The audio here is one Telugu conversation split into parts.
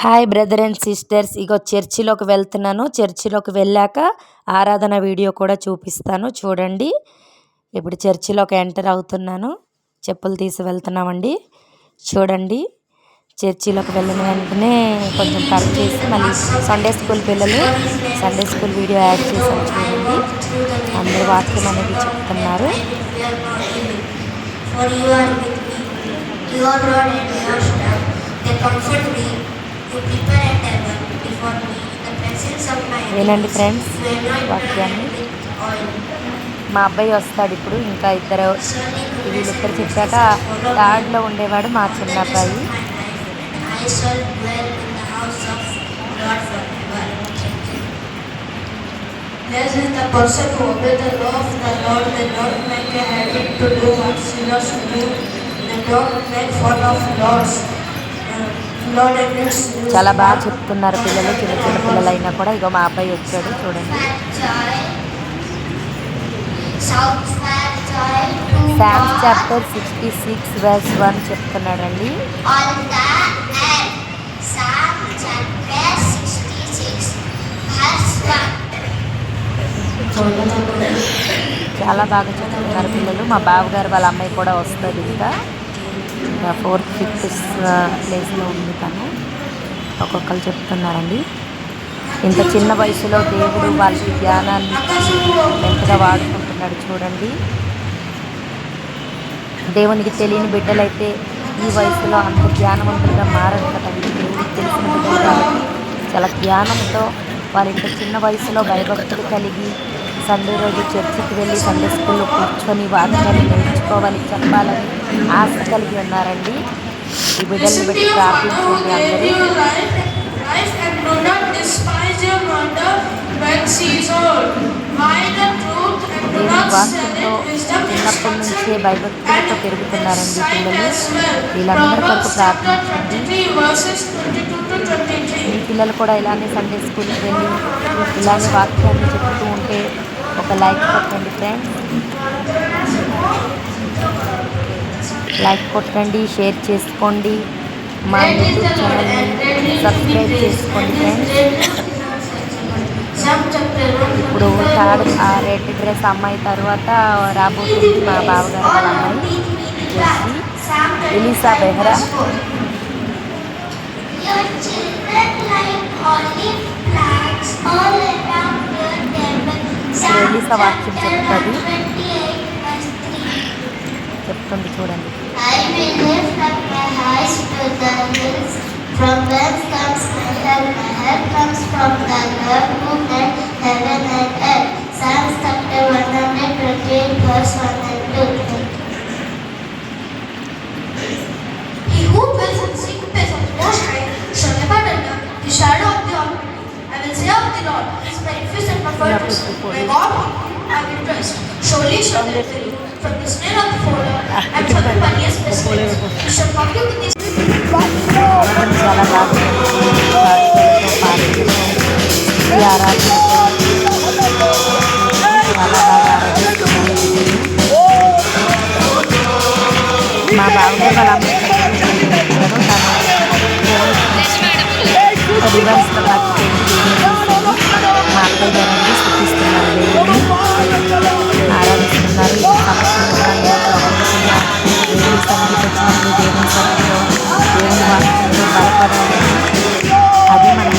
హాయ్ బ్రదర్ అండ్ సిస్టర్స్, ఇగో చర్చిలోకి వెళ్తున్నాను. చర్చిలోకి వెళ్ళాక ఆరాధన వీడియో కూడా చూపిస్తాను చూడండి. ఇప్పుడు చర్చిలోకి ఎంటర్ అవుతున్నాను. చెప్పులు తీసి వెళ్తున్నామండి. చూడండి, చర్చిలోకి వెళ్ళిన వెంటనే కొంచెం కట్ చేసి మళ్ళీ సండే స్కూల్ పిల్లలు సండే స్కూల్ వీడియో యాడ్ చేశాను చూడండి. అందరూ వాక్యం అనేది చెప్తున్నారు. వినండి ఫ్రెండ్స్ వాక్యాన్ని. మా అబ్బాయి వస్తాడు ఇప్పుడు. ఇంకా ఇద్దరు వీళ్ళిద్దరు చెప్పాక థర్డ్లో ఉండేవాడు మా చిన్న అబ్బాయి. Blessed is the person who obeys the law of the Lord. The Lord make a habit to do what sinners do. The Lord make fun of laws. Lord admits. చాలా బాగా చెప్తున్నారు పిల్లలు, చిన్న చిన్న పిల్లలైనా కూడా. ఇగో మా అబ్బాయి వచ్చాడు చూడండి. సామ్స్ చాప్టర్ 66 verse 1 చెప్తున్నాడండి. చాలా బాగా చెప్తున్నారు పిల్లలు. మా బావగారు వాళ్ళ అమ్మాయి కూడా వస్తుంది. ఇంకా 4th 5th ప్లేస్లో ఉంది తను. ఒక్కొక్కరు చెప్తున్నారండి. ఇంత చిన్న వయసులో దేవుడు వాళ్ళ జ్ఞానాన్ని ఎంతగా వాడుకుంటున్నాడు చూడండి. దేవునికి తెలియని బిడ్డలైతే ఈ వయసులో అంత జ్ఞానవంతులుగా మారదు కదండి. దేవుడికి తెలిసిన బిడ్డలు కాబట్టి చాలా జ్ఞానంతో వాళ్ళు ఇంత చిన్న వయసులో భయభక్తులు కలిగి సండే రోజు చర్చికి వెళ్ళి సండే స్కూల్లో కూర్చొని వాక్యాన్ని నేర్చుకోవాలి, చెప్పాలని ఆశ కలిగి ఉన్నారండి. ఈ బిడ్డల్ని బట్టి ప్రార్థించండి అందరూ. దేవుని వాక్యంతో చిన్నప్పటి నుంచే భయభక్తులతో పెరుగుతున్నారండి పిల్లలు. వీళ్ళందరి కొరకు ప్రార్థించండి. మీ పిల్లలు కూడా ఇలానే సండే స్కూల్కి వెళ్ళి ఇలానే వాక్యాన్ని చెప్తూ ఉంటే ఒక లైక్ కొట్టండి ఫ్రెండ్స్. లైక్ కొట్టండి, షేర్ చేసుకోండి, మా యూట్యూబ్ ఛానల్ని సబ్స్క్రైబ్ చేసుకోండి ఫ్రెండ్స్. ఇప్పుడు థర్డ్ ఆ రెడ్ డ్రెస్ అమ్మాయి తర్వాత రాబోతుంది మా బావగారు వాళ్ళ అమ్మాయి ఎలీసా బెహ్రా. ఎలీసా వాక్యం చెప్తుంది చూడండి. From whence comes my help? My help comes from the Lord who made heaven and earth. Psalms chapter 128 verse 1 and 2. He who dwells in the secret place of the Most High shall abide under the shadow of the Almighty. I will say of the Lord, He is my refuge and my fortress. My God, in whom I will trust. Surely shall he deliver you from the snare of the fowler and from the perilous pestilence. He shall cover you with His చాలా బాగా ఈ ఆరాధనతో చాలా బాగా మా బావగారు వాళ్ళ అమ్మాయి తను రివర్స్లో మా అబ్బాయి గారు స్థుతిస్తున్నారు, దేవుడిని ఆరాధిస్తున్నారు. దేవుడి సన్నిధికి వచ్చినప్పుడు దేవుని సన్నిధిలో దేవుని వాక్యంలో బలపడాలి. అది మనం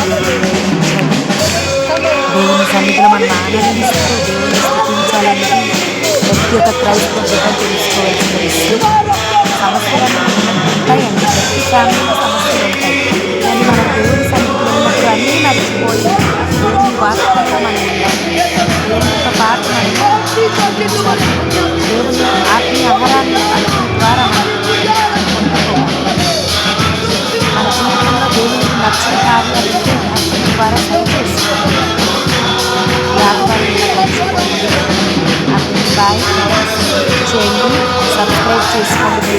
దేవుని సన్నిధిలో మనం ఆనందిస్తూ దేవుని స్థుతించాలనేది ప్రతి ఒక్క క్రైస్తవ బిడ్డ తెలుసుకోవాల్సిన విషయం. సమస్యలు ఉంటాయండి, ప్రతి ఫ్యామిలీలో సమస్యలు ఉంటాయి. కానీ మనం దేవుని సన్నిధిలో ఉన్నప్పుడు అన్నీ మర్చిపోయి దేవుని వాక్యంలో మనం ఉండాలి. దేవునితో పాటు మనం జీవించాలి. దేవుని ఆత్మీయ ఆహారాన్ని అతని ద్వారా మన జీవితంలో దేవునికి నచ్చిన కార్యాలు అతని ద్వారా సరిచేసుకోవాలి. అతని బాయ్ చేయండి, సబ్స్క్రైబ్ చేసుకోండి.